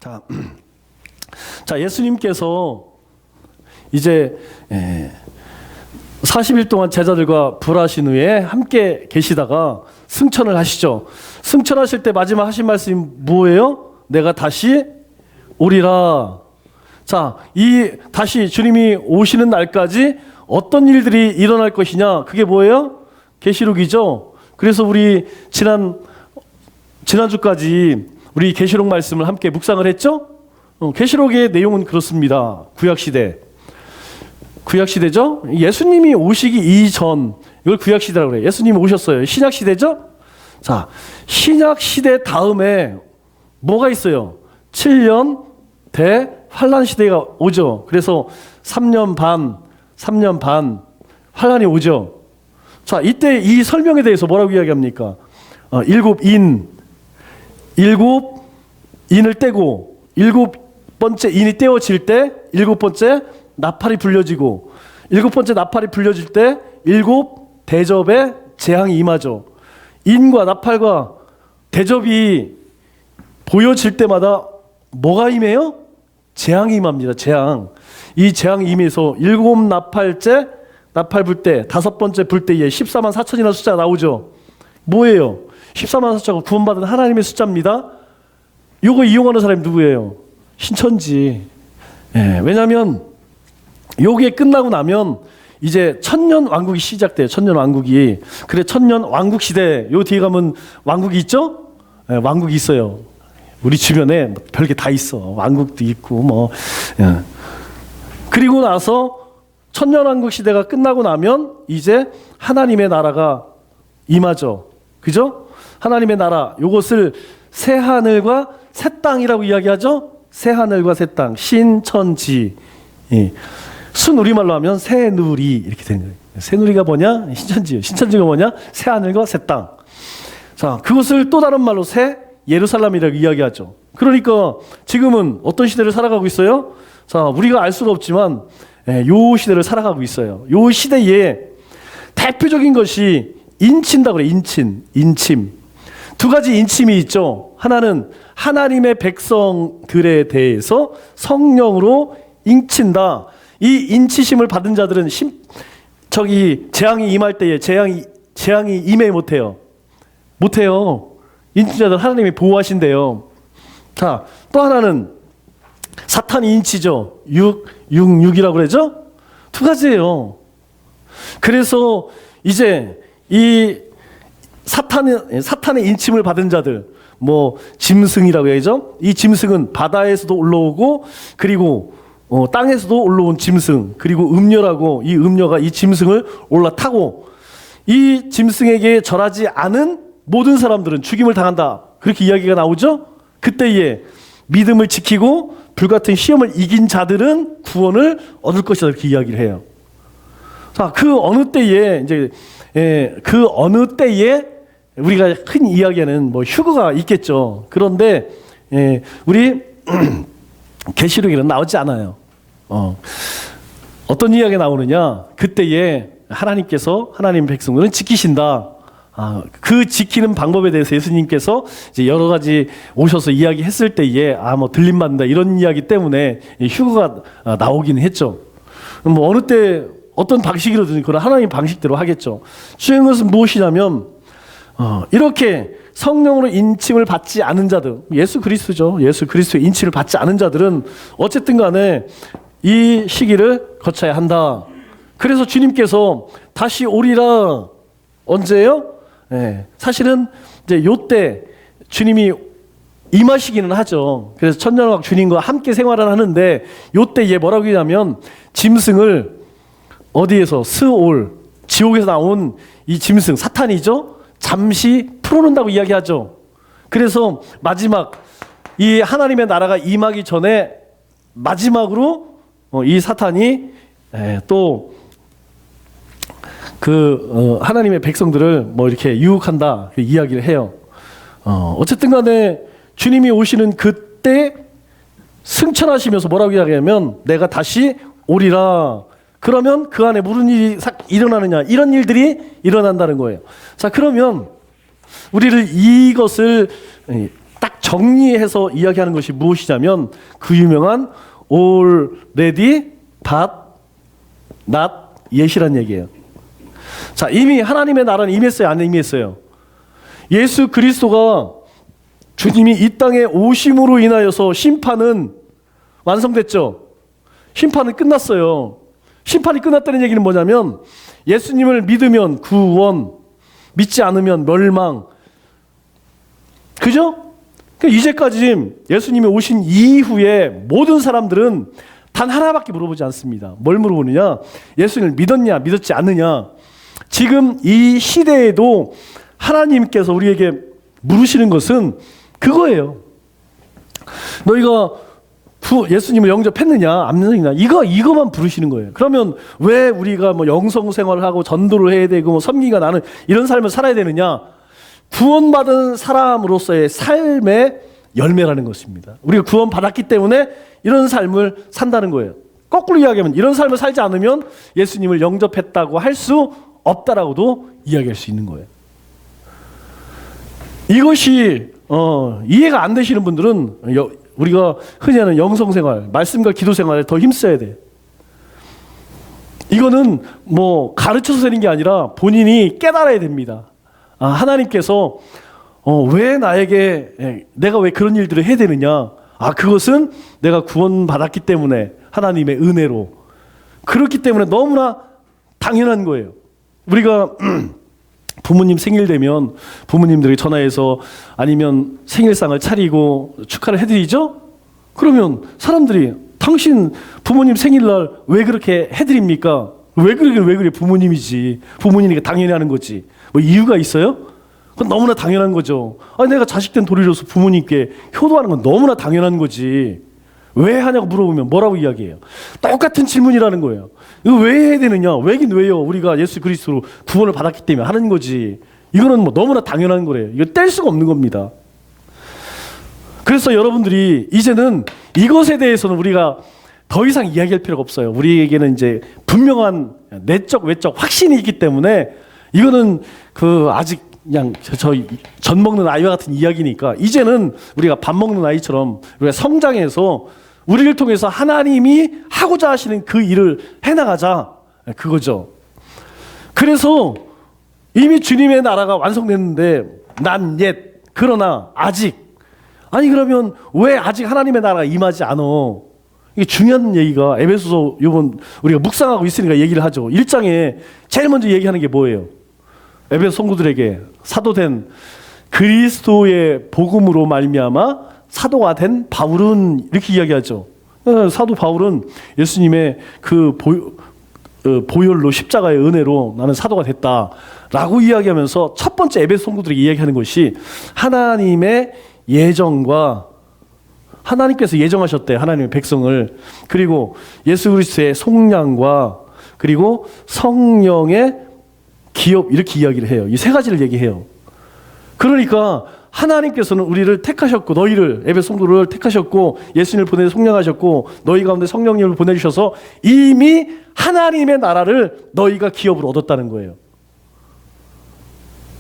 자, 예수님께서 이제 40일 동안 제자들과 부활하신 후에 함께 계시다가 승천을 하시죠. 승천하실 때 마지막 하신 말씀이 뭐예요? 내가 다시 오리라. 자, 이 다시 주님이 오시는 날까지 어떤 일들이 일어날 것이냐? 그게 뭐예요? 계시록이죠. 그래서 우리 지난주까지 우리 계시록 말씀을 함께 묵상을 했죠? 계시록의 내용은 그렇습니다. 구약시대죠? 예수님이 오시기 이전, 이걸 구약시대라고 그래요. 예수님이 오셨어요. 신약시대죠? 자, 신약시대 다음에 뭐가 있어요? 7년 대환란시대가 오죠. 그래서 3년 반 환란이 오죠. 자, 이때 이 설명에 대해서 뭐라고 이야기합니까? 일곱 인을 떼고 일곱 번째 인이 떼어질 때 일곱 번째 나팔이 불려지고 일곱 번째 나팔이 불려질 때 일곱 대접의 재앙이 임하죠. 인과 나팔과 대접이 보여질 때마다 뭐가 임해요? 재앙이 임합니다. 재앙. 이 재앙이 임해서 일곱 나팔째 나팔 불 때 다섯 번째 불 때에 14만 4천이라는 숫자가 나오죠. 뭐예요? 14만 4천가 구원받은 하나님의 숫자입니다. 요거 이용하는 사람이 누구예요? 신천지. 왜냐하면 요게 끝나고 나면 이제 천년 왕국이 시작돼요. 천년 왕국이. 그래, 천년 왕국 시대. 요 뒤에 가면 왕국이 있죠? 왕국이 있어요. 우리 주변에 별게 다 있어. 왕국도 있고 뭐. 그리고 나서 천년 왕국 시대가 끝나고 나면 이제 하나님의 나라가 임하죠. 그죠? 하나님의 나라. 요것을 새 하늘과 새 땅이라고 이야기하죠. 새 하늘과 새 땅. 신천지. 순우리말로 하면 새누리 이렇게 되는 거예요. 새누리가 뭐냐? 신천지예요. 신천지가 뭐냐? 새 하늘과 새 땅. 자, 그것을 또 다른 말로 새 예루살렘이라고 이야기하죠. 그러니까 지금은 어떤 시대를 살아가고 있어요? 자, 우리가 알 수는 없지만 요 시대를 살아가고 있어요. 요 시대에 대표적인 것이 인친다 그래. 인침. 두 가지 인침이 있죠. 하나는 하나님의 백성들에 대해서 성령으로 인친다. 이 인치심을 받은 자들은 재앙이 임할 때에 재앙이 임해 못해요. 인치자들 하나님이 보호하신대요. 자, 또 하나는 사탄이 인치죠. 6이라고 그러죠? 두 가지예요. 그래서 이제 이 사탄의 인침을 받은 자들, 뭐 짐승이라고 해야죠. 이 짐승은 바다에서도 올라오고 그리고 땅에서도 올라온 짐승, 그리고 음녀라고 이 음녀가 이 짐승을 올라타고 이 짐승에게 절하지 않은 모든 사람들은 죽임을 당한다. 그렇게 이야기가 나오죠. 그때에 믿음을 지키고 불같은 시험을 이긴 자들은 구원을 얻을 것이다. 이렇게 이야기를 해요. 자, 그 어느 때에 우리가 흔히 이야기하는 뭐 휴거가 있겠죠. 그런데 우리 계시록에는 나오지 않아요. 어떤 이야기가 나오느냐? 그때에 하나님께서 하나님 백성들은 지키신다. 그 지키는 방법에 대해서 예수님께서 이제 여러 가지 오셔서 이야기했을 때에 뭐 들림받는다 이런 이야기 때문에 휴거가 나오긴 했죠. 뭐 어느 때 어떤 방식이로든 그런 하나님 방식대로 하겠죠. 중요한 것은 무엇이냐면 이렇게 성령으로 인침을 받지 않은 자들, 예수 그리스도죠. 예수 그리스도의 인침을 받지 않은 자들은 어쨌든 간에 이 시기를 거쳐야 한다. 그래서 주님께서 다시 오리라. 언제요? 사실은 이제 요때 주님이 임하시기는 하죠. 그래서 천년왕국 주님과 함께 생활을 하는데 요때 얘 뭐라고 하냐면 짐승을 어디에서 스올 지옥에서 나온 이 짐승 사탄이죠. 잠시 풀어놓는다고 이야기하죠. 그래서 마지막 이 하나님의 나라가 임하기 전에 마지막으로 이 사탄이 또 하나님의 백성들을 뭐 이렇게 유혹한다 그 이야기를 해요. 어쨌든 간에 주님이 오시는 그때 승천하시면서 뭐라고 이야기하면 내가 다시 오리라. 그러면 그 안에 무슨 일이 일어나느냐? 이런 일들이 일어난다는 거예요. 자, 그러면 우리를 이것을 딱 정리해서 이야기하는 것이 무엇이냐면 그 유명한 already but not yet이란 얘기예요. 자, 이미 하나님의 나라는 임했어요, 안 임했어요? 예수 그리스도가 주님이 이 땅에 오심으로 인하여서 심판은 완성됐죠. 심판은 끝났어요. 심판이 끝났다는 얘기는 뭐냐면 예수님을 믿으면 구원, 믿지 않으면 멸망. 그죠? 그러니까 이제까지 예수님이 오신 이후에 모든 사람들은 단 하나밖에 물어보지 않습니다. 뭘 물어보느냐? 예수님을 믿었냐, 믿었지 않느냐? 지금 이 시대에도 하나님께서 우리에게 물으시는 것은 그거예요. 너희가 예수님을 영접했느냐, 안 믿느냐? 이거만 부르시는 거예요. 그러면 왜 우리가 뭐 영성 생활을 하고 전도를 해야 되고 뭐 섬기가 나는 이런 삶을 살아야 되느냐? 구원받은 사람으로서의 삶의 열매라는 것입니다. 우리가 구원받았기 때문에 이런 삶을 산다는 거예요. 거꾸로 이야기하면 이런 삶을 살지 않으면 예수님을 영접했다고 할 수 없다라고도 이야기할 수 있는 거예요. 이것이 이해가 안 되시는 분들은 우리가 흔히 하는 영성생활, 말씀과 기도생활에 더 힘써야 돼. 이거는 뭐 가르쳐서 되는 게 아니라 본인이 깨달아야 됩니다. 하나님께서 왜 나에게 내가 왜 그런 일들을 해야 되느냐? 그것은 내가 구원받았기 때문에 하나님의 은혜로 그렇기 때문에 너무나 당연한 거예요. 우리가 부모님 생일 되면 부모님들에게 전화해서 아니면 생일상을 차리고 축하를 해드리죠? 그러면 사람들이 당신 부모님 생일날 왜 그렇게 해드립니까? 왜 그래 부모님이지. 부모님이니까 당연히 하는 거지. 뭐 이유가 있어요? 그건 너무나 당연한 거죠. 내가 자식된 도리로서 부모님께 효도하는 건 너무나 당연한 거지. 왜 하냐고 물어보면 뭐라고 이야기해요? 똑같은 질문이라는 거예요. 이거 왜 해야 되느냐? 왜긴 왜요? 우리가 예수 그리스도로 구원을 받았기 때문에 하는 거지. 이거는 뭐 너무나 당연한 거래요. 이거 뗄 수가 없는 겁니다. 그래서 여러분들이 이제는 이것에 대해서는 우리가 더 이상 이야기할 필요가 없어요. 우리에게는 이제 분명한 내적 외적 확신이 있기 때문에 이거는 아직 그냥 전 먹는 아이와 같은 이야기니까 이제는 우리가 밥 먹는 아이처럼 우리가 성장해서 우리를 통해서 하나님이 하고자 하시는 그 일을 해나가자, 그거죠. 그래서 이미 주님의 나라가 완성됐는데 난 옛, 그러나 아직. 그러면 왜 아직 하나님의 나라가 임하지 않아? 이게 중요한 얘기가 에베소서 요번 우리가 묵상하고 있으니까 얘기를 하죠. 1장에 제일 먼저 얘기하는 게 뭐예요? 에베소 성도들에게 사도된 그리스도의 복음으로 말미암아 사도가 된 바울은 이렇게 이야기하죠. 사도 바울은 예수님의 그 보혈로 십자가의 은혜로 나는 사도가 됐다라고 이야기하면서 첫 번째 에베소 성도들에게 이야기하는 것이 하나님의 예정과 하나님께서 예정하셨대, 하나님의 백성을. 그리고 예수 그리스도의 속량과 그리고 성령의 기업, 이렇게 이야기를 해요. 이 세 가지를 얘기해요. 그러니까 하나님께서는 우리를 택하셨고 너희를 에베소 성도를 택하셨고 예수님을 보내 속량하셨고 너희 가운데 성령님을 보내주셔서 이미 하나님의 나라를 너희가 기업으로 얻었다는 거예요.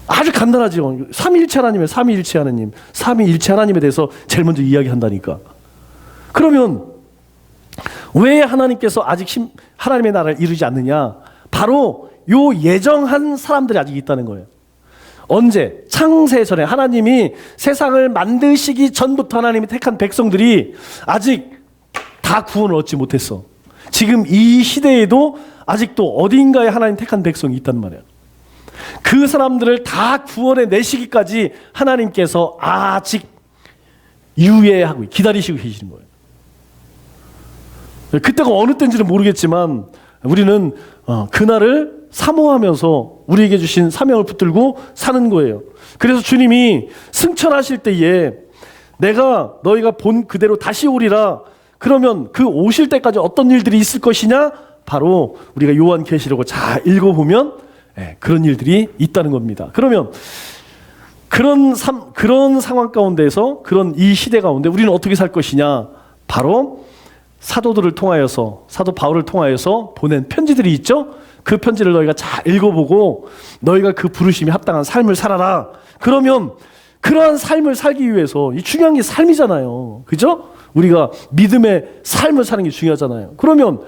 아주 간단하죠. 삼위일체 하나님의 삼위일체 하나님, 삼위일체 하나님에 대해서 제일 먼저 이야기한다니까. 그러면 왜 하나님께서 아직 하나님의 나라를 이루지 않느냐? 바로 요 예정한 사람들이 아직 있다는 거예요. 언제? 창세 전에 하나님이 세상을 만드시기 전부터 하나님이 택한 백성들이 아직 다 구원을 얻지 못했어. 지금 이 시대에도 아직도 어딘가에 하나님 택한 백성이 있단 말이야. 그 사람들을 다 구원해 내시기까지 하나님께서 아직 유예하고 기다리시고 계시는 거예요. 그때가 어느 때인지는 모르겠지만 우리는 그날을 사모하면서 우리에게 주신 사명을 붙들고 사는 거예요. 그래서 주님이 승천하실 때에 너희가 본 그대로 다시 오리라. 그러면 그 오실 때까지 어떤 일들이 있을 것이냐? 바로 우리가 요한계시록을 잘 읽어보면 그런 일들이 있다는 겁니다. 그러면 그런 상황 가운데서 그런 이 시대 가운데 우리는 어떻게 살 것이냐? 바로 사도들을 통하여서 사도 바울을 통하여서 보낸 편지들이 있죠. 그 편지를 너희가 잘 읽어보고 너희가 그 부르심에 합당한 삶을 살아라. 그러면 그러한 삶을 살기 위해서 이 중요한 게 삶이잖아요. 그죠? 우리가 믿음의 삶을 사는 게 중요하잖아요. 그러면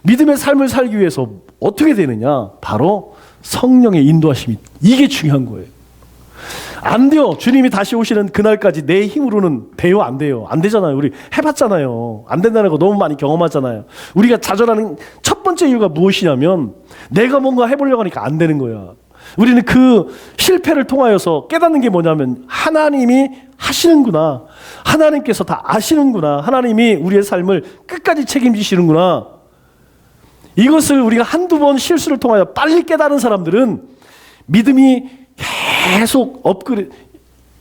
믿음의 삶을 살기 위해서 어떻게 되느냐? 바로 성령의 인도하심이, 이게 중요한 거예요. 안 돼요. 주님이 다시 오시는 그날까지 내 힘으로는 돼요? 안 돼요? 안 되잖아요. 우리 해봤잖아요. 안 된다는 거 너무 많이 경험하잖아요. 우리가 좌절하는 첫 번째 이유가 무엇이냐면 내가 뭔가 해보려고 하니까 안 되는 거야. 우리는 그 실패를 통하여서 깨닫는 게 뭐냐면 하나님이 하시는구나. 하나님께서 다 아시는구나. 하나님이 우리의 삶을 끝까지 책임지시는구나. 이것을 우리가 한두 번 실수를 통하여 빨리 깨달은 사람들은 믿음이 계속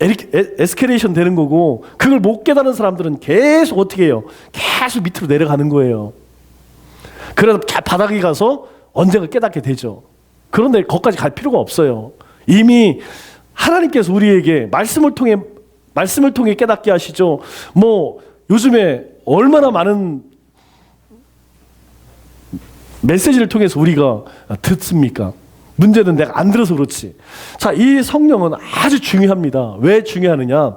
에스케레이션 되는 거고, 그걸 못 깨달은 사람들은 계속 어떻게 해요? 계속 밑으로 내려가는 거예요. 그래서 바닥에 가서 언젠가 깨닫게 되죠. 그런데 거기까지 갈 필요가 없어요. 이미 하나님께서 우리에게 말씀을 통해 깨닫게 하시죠. 뭐 요즘에 얼마나 많은 메시지를 통해서 우리가 듣습니까? 문제는 내가 안 들어서 그렇지. 자, 이 성령은 아주 중요합니다. 왜 중요하느냐?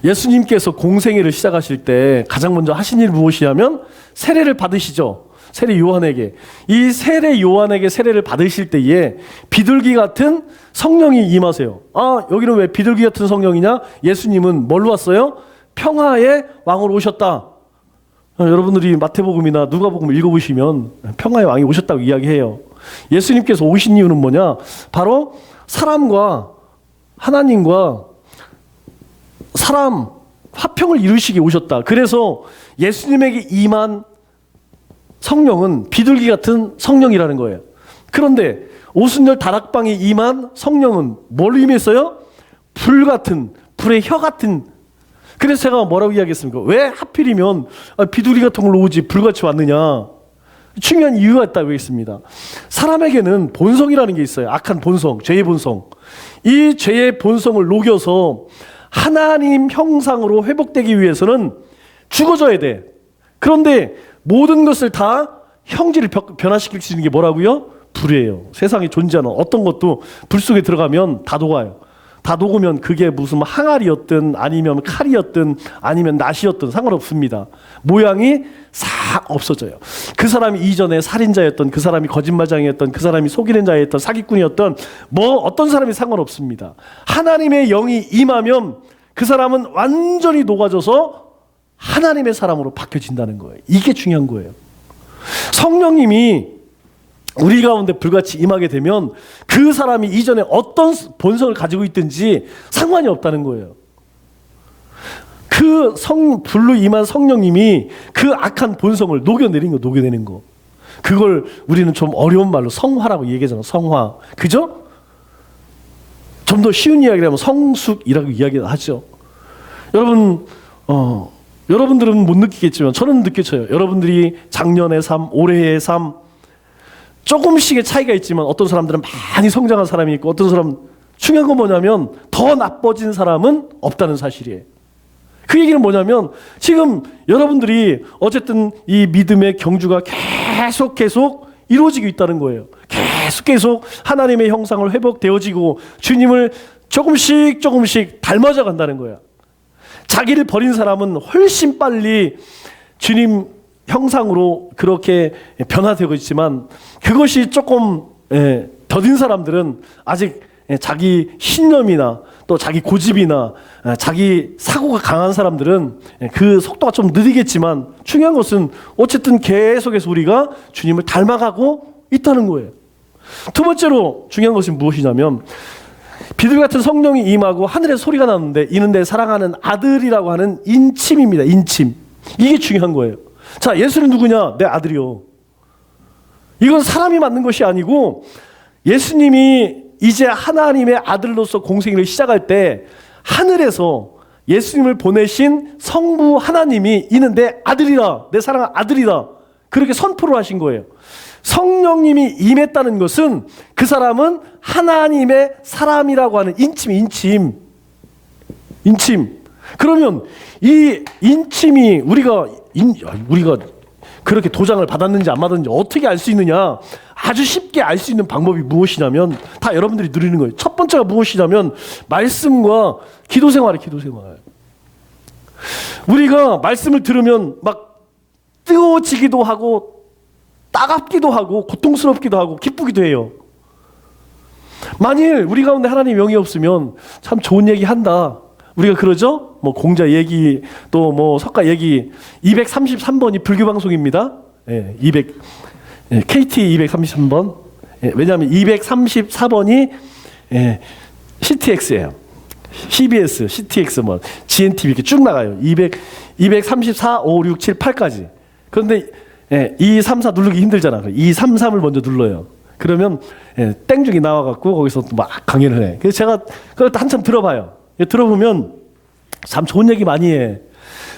예수님께서 공생애를 시작하실 때 가장 먼저 하신 일이 무엇이냐면 세례를 받으시죠. 세례 요한에게. 이 세례 요한에게 세례를 받으실 때에 비둘기 같은 성령이 임하세요. 아, 여기는 왜 비둘기 같은 성령이냐? 예수님은 뭘로 왔어요? 평화의 왕으로 오셨다. 여러분들이 마태복음이나 누가복음 읽어보시면 평화의 왕이 오셨다고 이야기해요. 예수님께서 오신 이유는 뭐냐? 바로 사람과 하나님과 사람 화평을 이루시기 오셨다. 그래서 예수님에게 임한 성령은 비둘기 같은 성령이라는 거예요. 그런데 오순절 다락방에 임한 성령은 뭘로 임했어요? 불 같은, 불의 혀 같은. 그래서 제가 뭐라고 이야기했습니까? 왜 하필이면 비둘기 같은 걸로 오지 불같이 왔느냐? 중요한 이유가 있다고 했습니다. 사람에게는 본성이라는 게 있어요. 악한 본성, 죄의 본성. 이 죄의 본성을 녹여서 하나님 형상으로 회복되기 위해서는 죽어져야 돼. 그런데 모든 것을 다 형질을 변화시킬 수 있는 게 뭐라고요? 불이에요. 세상에 존재하는 어떤 것도 불 속에 들어가면 다 녹아요. 다 녹으면 그게 무슨 항아리였든 아니면 칼이었든 아니면 낫이었든 상관없습니다. 모양이 싹 없어져요. 그 사람이 이전에 살인자였던, 그 사람이 거짓말장이었던, 그 사람이 속이는 자였던, 사기꾼이었던, 뭐 어떤 사람이 상관없습니다. 하나님의 영이 임하면 그 사람은 완전히 녹아져서 하나님의 사람으로 바뀌어진다는 거예요. 이게 중요한 거예요. 성령님이 우리 가운데 불같이 임하게 되면 그 사람이 이전에 어떤 본성을 가지고 있든지 상관이 없다는 거예요. 그 불로 임한 성령님이 그 악한 본성을 녹여내는 거. 그걸 우리는 좀 어려운 말로 성화라고 얘기하잖아요. 성화. 그죠? 좀 더 쉬운 이야기를 하면 성숙이라고 이야기를 하죠. 여러분들은 못 느끼겠지만 저는 느껴져요. 여러분들이 작년의 삶, 올해의 삶, 조금씩의 차이가 있지만 어떤 사람들은 많이 성장한 사람이 있고 어떤 사람은 중요한 건 뭐냐면 더 나빠진 사람은 없다는 사실이에요. 그 얘기는 뭐냐면 지금 여러분들이 어쨌든 이 믿음의 경주가 계속 이루어지고 있다는 거예요. 계속 하나님의 형상을 회복되어지고 주님을 조금씩 닮아져 간다는 거야. 자기를 버린 사람은 훨씬 빨리 주님 형상으로 그렇게 변화되고 있지만 그것이 조금 더딘 사람들은 아직 자기 신념이나 또 자기 고집이나 자기 사고가 강한 사람들은 그 속도가 좀 느리겠지만 중요한 것은 어쨌든 계속해서 우리가 주님을 닮아가고 있다는 거예요. 두 번째로 중요한 것은 무엇이냐면 비둘기 같은 성령이 임하고 하늘에 소리가 나는데 이는 내 사랑하는 아들이라고 하는 인침입니다. 인침. 이게 중요한 거예요. 자, 예수는 누구냐? 내 아들이요. 이건 사람이 만든 것이 아니고 예수님이 이제 하나님의 아들로서 공생애를 시작할 때 하늘에서 예수님을 보내신 성부 하나님이 이는 내 아들이라, 내 사랑하는 아들이다. 그렇게 선포를 하신 거예요. 성령님이 임했다는 것은 그 사람은 하나님의 사람이라고 하는 인침. 그러면 이 인침이 우리가 그렇게 도장을 받았는지 안 받았는지 어떻게 알 수 있느냐? 아주 쉽게 알 수 있는 방법이 무엇이냐면 다 여러분들이 누리는 거예요. 첫 번째가 무엇이냐면 말씀과 기도 생활이에요. 기도 생활. 우리가 말씀을 들으면 막 뜨거워지기도 하고 따갑기도 하고 고통스럽기도 하고 기쁘기도 해요. 만일 우리 가운데 하나님의 영이 없으면 참 좋은 얘기 한다. 우리가 그러죠? 뭐 공자 얘기 또 뭐 석가 얘기 233번이 불교 방송입니다. 예, KT 233번. 예, 왜냐하면 234번이 CTX예요. CBS, CTX, 뭐 GNTV 이렇게 쭉 나가요. 234, 5, 6, 7, 8까지. 그런데 2, 3, 4 누르기 힘들잖아. 2, 3, 3을 먼저 눌러요. 그러면 땡중이 나와갖고 거기서 막 강연을 해. 그래서 제가 그걸 한참 들어봐요. 들어보면 참 좋은 얘기 많이 해.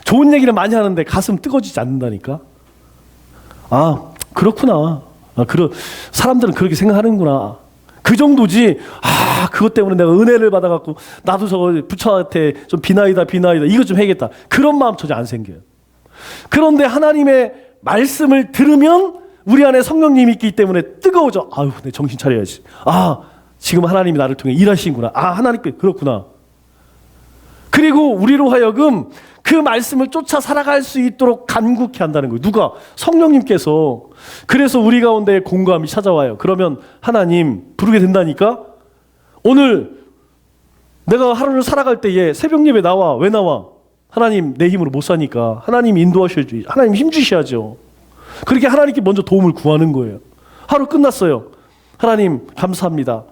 좋은 얘기를 많이 하는데 가슴 뜨거워지지 않는다니까. 아, 그렇구나. 사람들은 그렇게 생각하는구나. 그 정도지. 아, 그것 때문에 내가 은혜를 받아갖고 나도 저거 부처한테 좀 비나이다 이것 좀 해야겠다. 그런 마음 전혀 안 생겨요. 그런데 하나님의 말씀을 들으면 우리 안에 성령님이 있기 때문에 뜨거워져. 아유, 내 정신 차려야지. 아, 지금 하나님이 나를 통해 일하시는구나. 아, 하나님께 그렇구나. 그리고 우리로 하여금 그 말씀을 쫓아 살아갈 수 있도록 간구케 한다는 거예요. 누가? 성령님께서. 그래서 우리 가운데 공감이 찾아와요. 그러면 하나님 부르게 된다니까? 오늘 내가 하루를 살아갈 때에 새벽 예배 나와. 왜 나와? 하나님 내 힘으로 못 사니까 하나님 인도하셔야지. 하나님 힘 주셔야죠. 그렇게 하나님께 먼저 도움을 구하는 거예요. 하루 끝났어요. 하나님 감사합니다.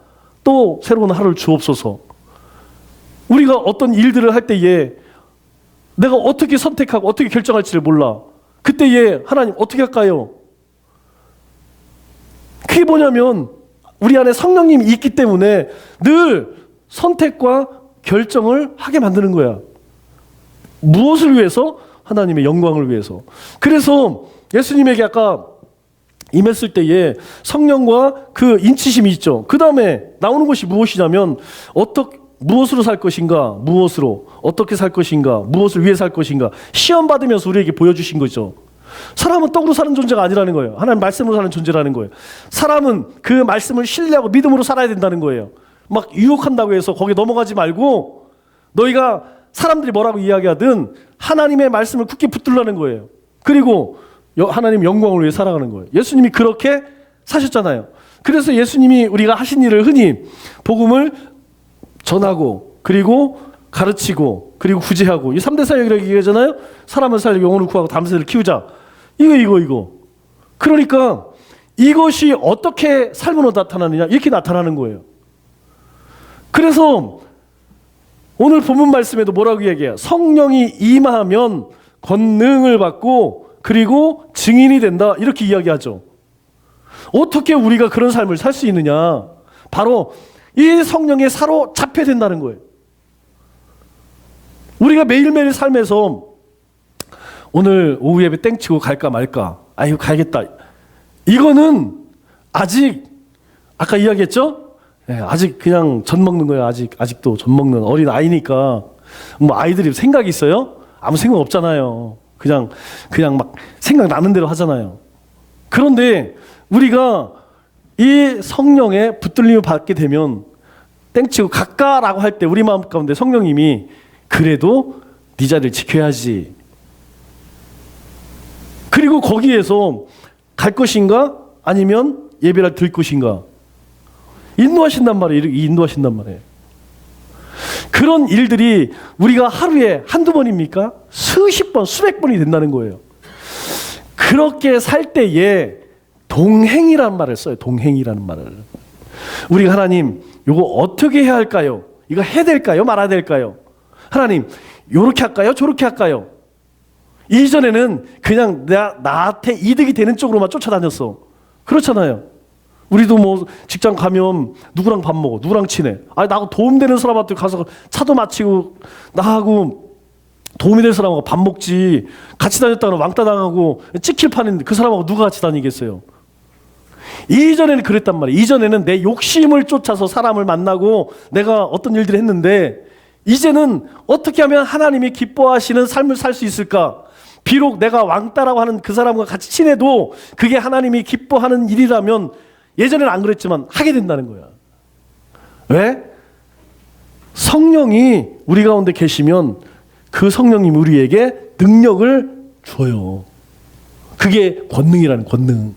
또 새로운 하루를 주옵소서. 우리가 어떤 일들을 할 때에 내가 어떻게 선택하고 어떻게 결정할지를 몰라. 그때에 하나님 어떻게 할까요? 그게 뭐냐면 우리 안에 성령님이 있기 때문에 늘 선택과 결정을 하게 만드는 거야. 무엇을 위해서? 하나님의 영광을 위해서. 그래서 예수님에게 아까 임했을 때에 성령과 그 인치심이 있죠. 그 다음에 나오는 것이 무엇이냐면 무엇으로 살 것인가? 무엇으로? 어떻게 살 것인가? 무엇을 위해 살 것인가? 시험 받으면서 우리에게 보여주신 거죠. 사람은 떡으로 사는 존재가 아니라는 거예요. 하나님 말씀으로 사는 존재라는 거예요. 사람은 그 말씀을 신뢰하고 믿음으로 살아야 된다는 거예요. 막 유혹한다고 해서 거기에 넘어가지 말고 너희가 사람들이 뭐라고 이야기하든 하나님의 말씀을 굳게 붙들라는 거예요. 그리고 하나님 영광을 위해 살아가는 거예요. 예수님이 그렇게 사셨잖아요. 그래서 예수님이 우리가 하신 일을 흔히 복음을 전하고 그리고 가르치고 그리고 구제하고 이 3대 사역이라고 얘기하잖아요. 사람을 살리고 영혼을 구하고 담세를 키우자. 이거. 그러니까 이것이 어떻게 삶으로 나타나느냐 이렇게 나타나는 거예요. 그래서 오늘 본문 말씀에도 뭐라고 얘기해요? 성령이 임하면 권능을 받고 그리고 증인이 된다 이렇게 이야기하죠. 어떻게 우리가 그런 삶을 살 수 있느냐? 바로 이 성령에 사로잡혀야 된다는 거예요. 우리가 매일매일 삶에서 오늘 오후 예배 땡치고 갈까 말까? 아유 가야겠다. 이거는 아직 아까 이야기했죠? 네, 아직 그냥 젖 먹는 거예요. 아직도 젖 먹는 어린 아이니까 뭐 아이들이 생각이 있어요? 아무 생각 없잖아요. 그냥 막 생각 나는 대로 하잖아요. 그런데 우리가 이 성령에 붙들림을 받게 되면 땡치고 가까라고 할 때 우리 마음 가운데 성령님이 그래도 네 자리를 지켜야지. 그리고 거기에서 갈 것인가 아니면 예배를 드릴 것인가 인도하신단 말이에요. 이렇게 인도하신단 말이에요. 그런 일들이 우리가 하루에 한두 번입니까? 수십 번, 수백 번이 된다는 거예요. 그렇게 살 때에 동행이라는 말을 써요. 동행이라는 말을. 우리가 하나님 이거 어떻게 해야 할까요? 이거 해야 될까요? 말아야 될까요? 하나님 요렇게 할까요? 저렇게 할까요? 이전에는 그냥 나한테 이득이 되는 쪽으로만 쫓아다녔어. 그렇잖아요. 우리도 뭐 직장 가면 누구랑 밥 먹어? 누구랑 친해? 아니 나하고 도움되는 사람한테 가서 차도 마치고 나하고 도움이 될 사람하고 밥 먹지. 같이 다녔다가 왕따 당하고 찍힐 판인데 그 사람하고 누가 같이 다니겠어요? 이전에는 그랬단 말이에요. 이전에는 내 욕심을 쫓아서 사람을 만나고 내가 어떤 일들을 했는데 이제는 어떻게 하면 하나님이 기뻐하시는 삶을 살 수 있을까? 비록 내가 왕따라고 하는 그 사람과 같이 친해도 그게 하나님이 기뻐하는 일이라면 예전에는 안 그랬지만 하게 된다는 거야. 왜? 성령이 우리 가운데 계시면 그 성령님이 우리에게 능력을 줘요. 그게 권능이라는 권능.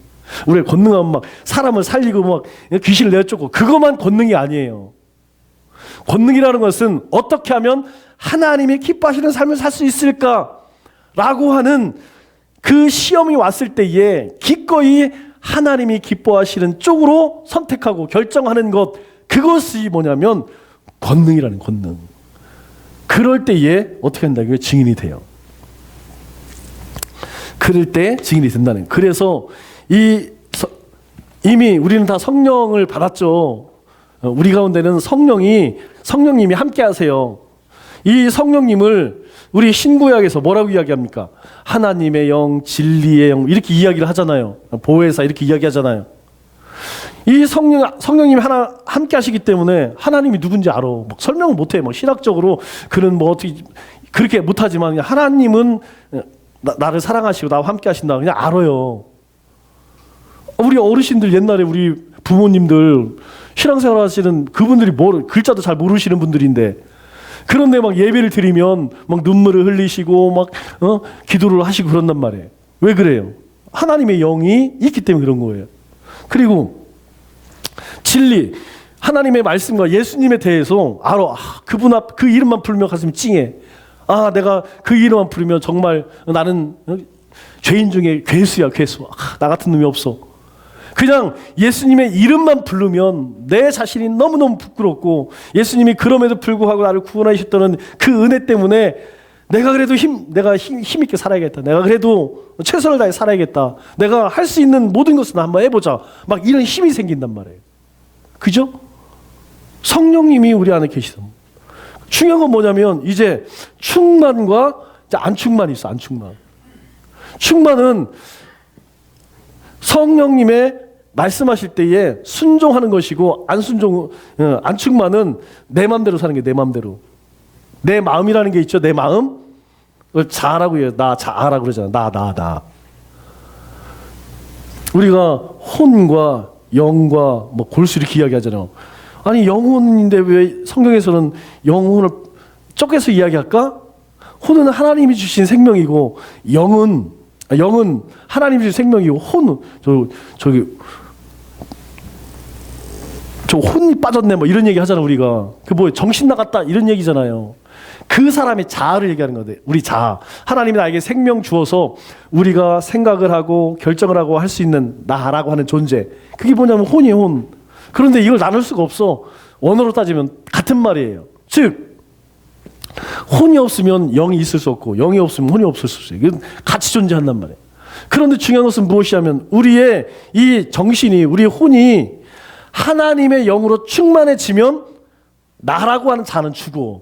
우리가 권능하면 막 사람을 살리고 막 귀신을 내쫓고 그것만 권능이 아니에요. 권능이라는 것은 어떻게 하면 하나님이 기뻐하시는 삶을 살 수 있을까라고 하는 그 시험이 왔을 때에 기꺼이 하나님이 기뻐하시는 쪽으로 선택하고 결정하는 것, 그것이 뭐냐면 권능이라는 권능. 그럴 때에 어떻게 한다고요? 증인이 돼요. 그럴 때 증인이 된다는. 그래서 이미 우리는 다 성령을 받았죠. 우리 가운데는 성령님이 함께 하세요. 이 성령님을 우리 신구약에서 뭐라고 이야기합니까? 하나님의 영, 진리의 영 이렇게 이야기를 하잖아요. 보혜사 이렇게 이야기하잖아요. 이 성령님이 함께 하시기 때문에 하나님이 누군지 알아. 막 설명을 못해. 막 신학적으로 그는 뭐 어떻게 그렇게 못하지만 하나님은 나를 사랑하시고 나와 함께 하신다. 그냥 알아요. 우리 어르신들 옛날에 우리 부모님들 신앙생활 하시는 그분들이 글자도 잘 모르시는 분들인데 그런데 막 예배를 드리면 막 눈물을 흘리시고 막 기도를 하시고 그런단 말이에요. 왜 그래요? 하나님의 영이 있기 때문에 그런 거예요. 그리고 진리, 하나님의 말씀과 예수님에 대해서 알아. 그분 앞 그 이름만 부르면 가슴이 찡해. 내가 그 이름만 부르면 정말 나는 죄인 중에 괴수야, 괴수. 나 같은 놈이 없어. 그냥 예수님의 이름만 부르면 내 자신이 너무너무 부끄럽고 예수님이 그럼에도 불구하고 나를 구원하셨다는 그 은혜 때문에 내가 그래도 내가 힘있게 살아야겠다. 내가 그래도 최선을 다해 살아야겠다. 내가 할 수 있는 모든 것을 한번 해보자. 막 이런 힘이 생긴단 말이에요. 그죠? 성령님이 우리 안에 계시다. 중요한 건 뭐냐면 이제 충만과 이제 안충만이 있어. 안충만. 충만은 성령님의 말씀하실 때에 순종하는 것이고 안충만은 내 마음대로 사는 게 내 마음대로. 내 마음이라는 게 있죠. 내 마음. 그걸 자라고 해요. 자라고 그러잖아. 나. 우리가 혼과 영과 뭐 골수 이렇게 이야기하잖아요. 아니 영혼인데 왜 성경에서는 영혼을 쪼개서 이야기할까? 혼은 하나님이 주신 생명이고 영은 하나님이 주신 생명이고 혼은 저 혼이 빠졌네 뭐 이런 얘기 하잖아. 우리가 그 뭐 정신 나갔다 이런 얘기잖아요. 그 사람의 자아를 얘기하는 거대. 우리 자아. 하나님이 나에게 생명 주어서 우리가 생각을 하고 결정을 하고 할 수 있는 나라고 하는 존재. 그게 뭐냐면 혼이에요. 혼. 그런데 이걸 나눌 수가 없어. 원어로 따지면 같은 말이에요. 즉 혼이 없으면 영이 있을 수 없고 영이 없으면 혼이 없을 수 없어요. 이건 같이 존재한단 말이에요. 그런데 중요한 것은 무엇이냐면 우리의 이 정신이, 우리의 혼이 하나님의 영으로 충만해지면 나라고 하는 자는 죽어.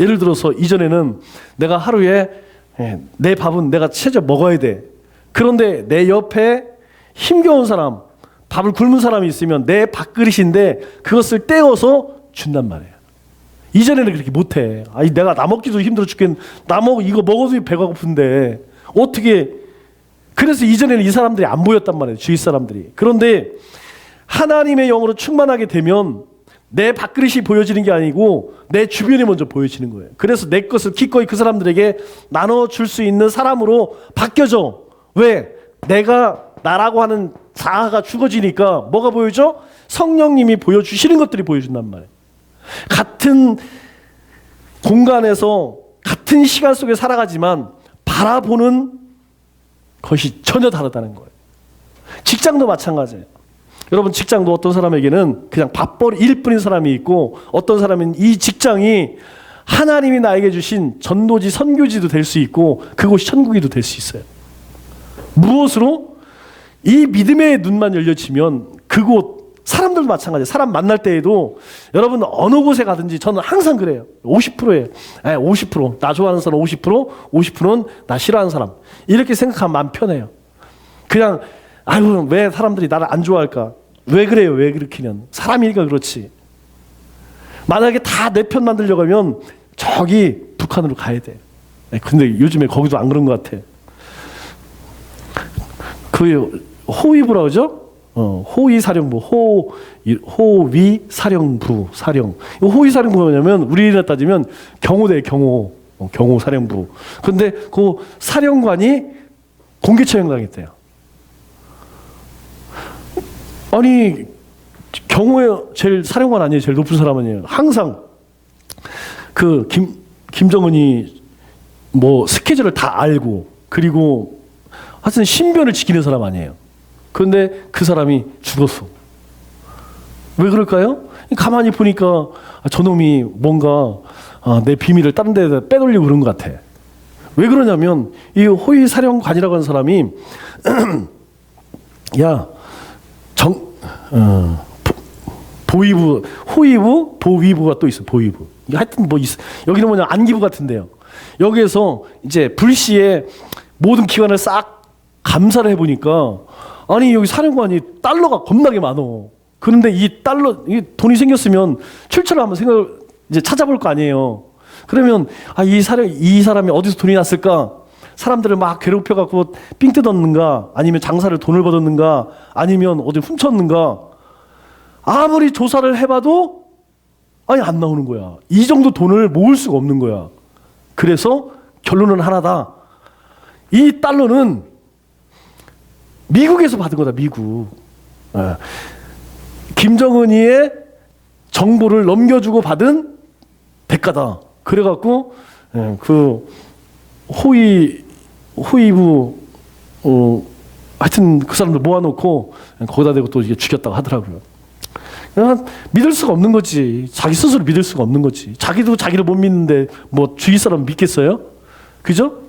예를 들어서 이전에는 내가 하루에 내 밥은 내가 채져 먹어야 돼. 그런데 내 옆에 힘겨운 사람, 밥을 굶은 사람이 있으면 내 밥그릇인데 그것을 떼어서 준단 말이에요. 이전에는 그렇게 못해. 내가 나 먹기도 힘들어 죽겠는데 이거 먹어도 배가 고픈데 어떻게. 그래서 이전에는 이 사람들이 안 보였단 말이에요. 주위 사람들이. 그런데 하나님의 영으로 충만하게 되면 내 밥그릇이 보여지는 게 아니고 내 주변이 먼저 보여지는 거예요. 그래서 내 것을 기꺼이 그 사람들에게 나눠줄 수 있는 사람으로 바뀌어져. 왜? 내가 나라고 하는 자아가 죽어지니까 뭐가 보여져? 성령님이 보여주시는 것들이 보여준단 말이에요. 같은 공간에서 같은 시간 속에 살아가지만 바라보는 것이 전혀 다르다는 거예요. 직장도 마찬가지예요. 여러분 직장도 어떤 사람에게는 그냥 밥벌이 일뿐인 사람이 있고 어떤 사람은 이 직장이 하나님이 나에게 주신 전도지 선교지도 될 수 있고 그곳이 천국이도 될 수 있어요. 무엇으로? 이 믿음의 눈만 열려지면 그곳 사람들도 마찬가지예요. 사람 만날 때에도 여러분 어느 곳에 가든지 저는 항상 그래요. 50%예요. 50%. 나 좋아하는 사람 50%, 50%는 나 싫어하는 사람. 이렇게 생각하면 마음 편해요. 그냥 왜 사람들이 나를 안 좋아할까? 왜 그래요? 왜 그렇게는? 사람이니까 그렇지. 만약에 다 내 편 만들려고 하면 저기 북한으로 가야 돼. 근데 요즘에 거기도 안 그런 것 같아. 그 호위부라 그러죠? 호위 사령부, 호위 사령부, 사령. 호위 사령부가 뭐냐면 우리나라 따지면 경호대 경호 사령부. 근데 그 사령관이 공개 처형당했대요. 아니 경호의 제일 사령관 아니에요? 제일 높은 사람 아니에요? 항상 그 김정은이 뭐 스케줄을 다 알고 그리고 하여튼 신변을 지키는 사람 아니에요? 그런데 그 사람이 죽었어. 왜 그럴까요? 가만히 보니까 저놈이 뭔가 내 비밀을 다른 데다 빼돌리고 그런 것 같아. 왜 그러냐면 이 호위 사령관이라고 하는 사람이 보위부, 호위부, 보위부가 또 있어. 보위부. 하여튼 뭐 있어. 여기는 뭐냐 안기부 같은데요. 여기에서 이제 불시에 모든 기관을 싹 감사를 해보니까 아니 여기 사령관이 달러가 겁나게 많어. 그런데 이 달러, 이 돈이 생겼으면 출처를 한번 생각을 이제 찾아볼 거 아니에요. 그러면 이 사람이 어디서 돈이 났을까? 사람들을 막 괴롭혀갖고 삥 뜯었는가? 아니면 장사를 돈을 벌었는가? 아니면 어디 훔쳤는가? 아무리 조사를 해봐도 안 나오는 거야. 이 정도 돈을 모을 수가 없는 거야. 그래서 결론은 하나다. 이 달러는 미국에서 받은 거다. 미국. 김정은이의 정보를 넘겨주고 받은 대가다. 그래갖고 그 호위부 하여튼 그 사람들 모아놓고 거기다 대고 또 이게 죽였다고 하더라고요. 그냥 믿을 수가 없는 거지. 자기 스스로 믿을 수가 없는 거지. 자기도 자기를 못 믿는데 뭐 주위 사람 믿겠어요? 그죠?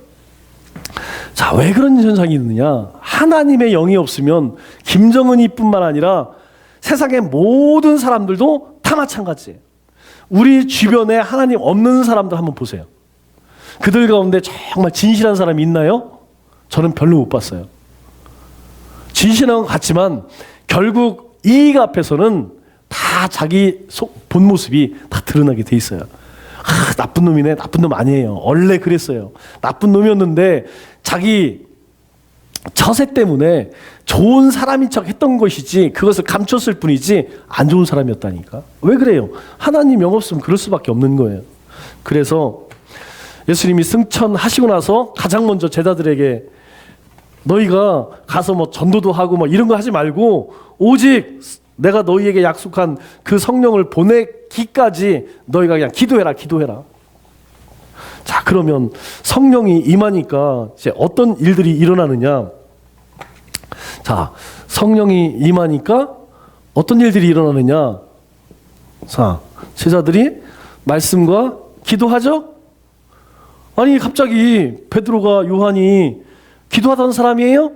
자, 왜 그런 현상이 있느냐? 하나님의 영이 없으면 김정은이뿐만 아니라 세상의 모든 사람들도 다 마찬가지예요. 우리 주변에 하나님 없는 사람들 한번 보세요. 그들 가운데 정말 진실한 사람이 있나요? 저는 별로 못 봤어요. 진실한 것 같지만 결국 이익 앞에서는 다 자기 본 모습이 다 드러나게 돼 있어요. 나쁜 놈이네. 나쁜 놈 아니에요. 원래 그랬어요. 나쁜 놈이었는데 자기 처세 때문에 좋은 사람인 척 했던 것이지 그것을 감췄을 뿐이지 안 좋은 사람이었다니까. 왜 그래요? 하나님 영 없으면 그럴 수밖에 없는 거예요. 그래서 예수님이 승천하시고 나서 가장 먼저 제자들에게 너희가 가서 뭐 전도도 하고 뭐 이런 거 하지 말고 오직 내가 너희에게 약속한 그 성령을 보내기까지 너희가 그냥 기도해라. 자, 그러면 성령이 임하니까 이제 어떤 일들이 일어나느냐? 자, 성령이 임하니까 어떤 일들이 일어나느냐? 자, 제자들이 말씀과 기도하죠? 아니, 갑자기 베드로가 요한이 기도하던 사람이에요?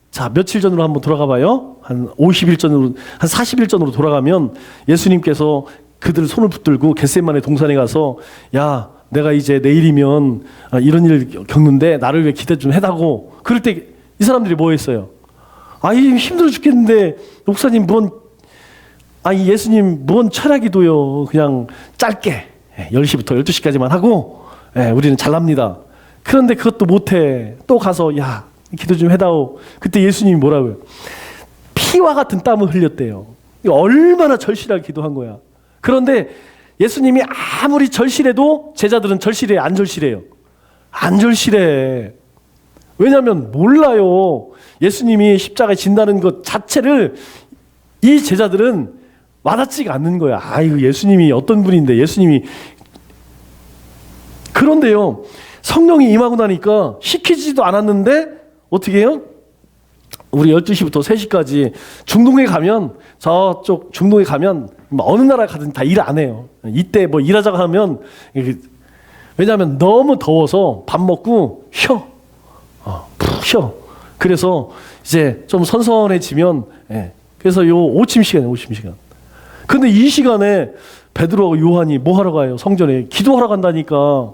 자, 며칠 전으로 한번 돌아가 봐요. 한 50일 전으로, 한 40일 전으로 돌아가면 예수님께서 그들 손을 붙들고 겟세마네 동산에 가서 야, 내가 이제 내일이면 이런 일 겪는데 나를 위해 기대 좀 해다고. 그럴 때 이 사람들이 뭐 했어요? 힘들어 죽겠는데 목사님 예수님 뭔 철학기도요. 그냥 짧게 10시부터 12시까지만 하고 우리는 잘납니다. 그런데 그것도 못해. 또 가서 야, 기도 좀 해다오. 그때 예수님이 뭐라고요? 피와 같은 땀을 흘렸대요. 얼마나 절실하게 기도한 거야. 그런데 예수님이 아무리 절실해도 제자들은 절실해, 안 절실해요? 안 절실해. 왜냐하면 몰라요. 예수님이 십자가에 진다는 것 자체를 이 제자들은 와닿지가 않는 거야. 아이고, 예수님이 어떤 분인데 예수님이. 그런데요, 성령이 임하고 나니까 시키지도 않았는데 어떻게 해요? 우리 12시부터 3시까지 중동에 가면, 저쪽 중동에 가면 어느 나라 가든 다 일 안 해요. 이때 뭐 일하자고 하면, 왜냐하면 너무 더워서 밥 먹고 푹 쉬어. 그래서 이제 좀 선선해지면, 그래서 요 오침 시간. 근데 이 시간에 베드로하고 요한이 뭐 하러 가요? 성전에 기도하러 간다니까.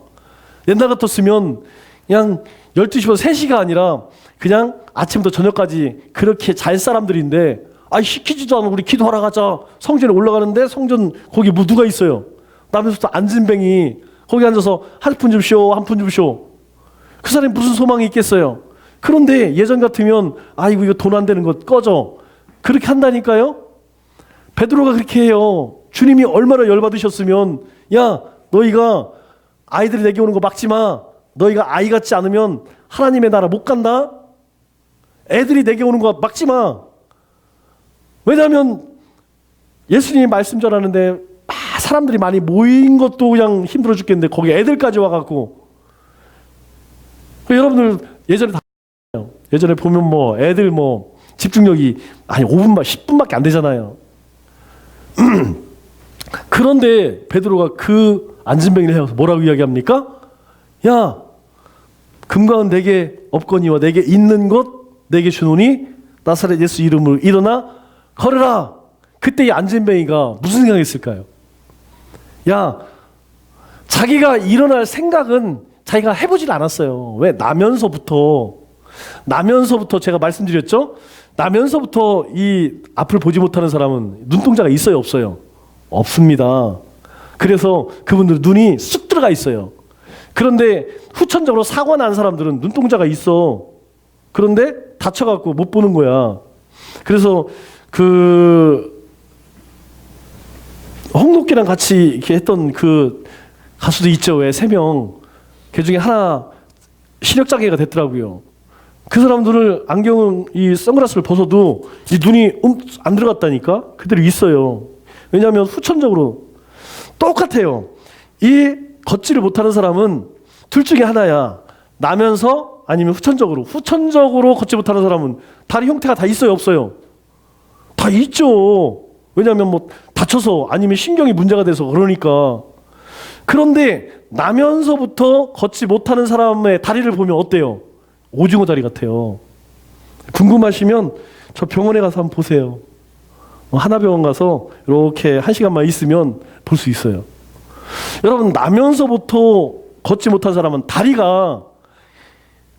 옛날 같았으면 그냥 12시부터 3시가 아니라 그냥 아침부터 저녁까지 그렇게 잘 사람들인데 시키지도 않고 우리 기도하러 가자. 성전에 올라가는데 성전 거기 뭐 누가 있어요? 남에서부터 안진뱅이 거기 앉아서 한 푼 좀 쉬어. 그 사람이 무슨 소망이 있겠어요? 그런데 예전 같으면 이거 돈 안 되는 거 꺼져. 그렇게 한다니까요. 베드로가 그렇게 해요. 주님이 얼마나 열받으셨으면 야 너희가 아이들이 내게 오는 거 막지 마. 너희가 아이 같지 않으면 하나님의 나라 못 간다. 애들이 내게 오는 거 막지 마. 왜냐하면 예수님이 말씀 전하는데 사람들이 많이 모인 것도 그냥 힘들어 죽겠는데 거기 애들까지 와갖고 여러분들 예전에 보면 뭐 애들 뭐 집중력이 아니 5분만 10분밖에 안 되잖아요. 그런데 베드로가 그 안진뱅이를 해서 뭐라고 이야기합니까? 야 금과은 내게 없거니와 내게 있는 것 내게 주노니 나사렛 예수 이름으로 일어나 걸으라. 그때 이 안진뱅이가 무슨 생각했을까요? 야 자기가 일어날 생각은 자기가 해보질 않았어요. 왜? 나면서부터 제가 말씀드렸죠? 나면서부터 이 앞을 보지 못하는 사람은 눈동자가 있어요 없어요? 없습니다. 그래서 그분들 눈이 쑥 들어가 있어요. 그런데 후천적으로 사고 난 사람들은 눈동자가 있어. 그런데 다쳐갖고 못 보는 거야. 그래서 그 홍록기랑 같이 이렇게 했던 그 가수도 있죠. 왜 3명. 그 중에 하나 시력장애가 됐더라고요. 그 사람들을 안경은 이 선글라스를 벗어도 이 눈이 안 들어갔다니까 그대로 있어요. 왜냐하면 후천적으로 똑같아요. 이 걷지를 못하는 사람은 둘 중에 하나야. 나면서 아니면 후천적으로 걷지 못하는 사람은 다리 형태가 다 있어요 없어요? 다 있죠. 왜냐하면 뭐 다쳐서 아니면 신경이 문제가 돼서 그러니까. 그런데 나면서부터 걷지 못하는 사람의 다리를 보면 어때요? 오징어 다리 같아요. 궁금하시면 저 병원에 가서 한번 보세요. 하나병원 가서 이렇게 1시간만 있으면 볼 수 있어요. 여러분 나면서부터 걷지 못한 사람은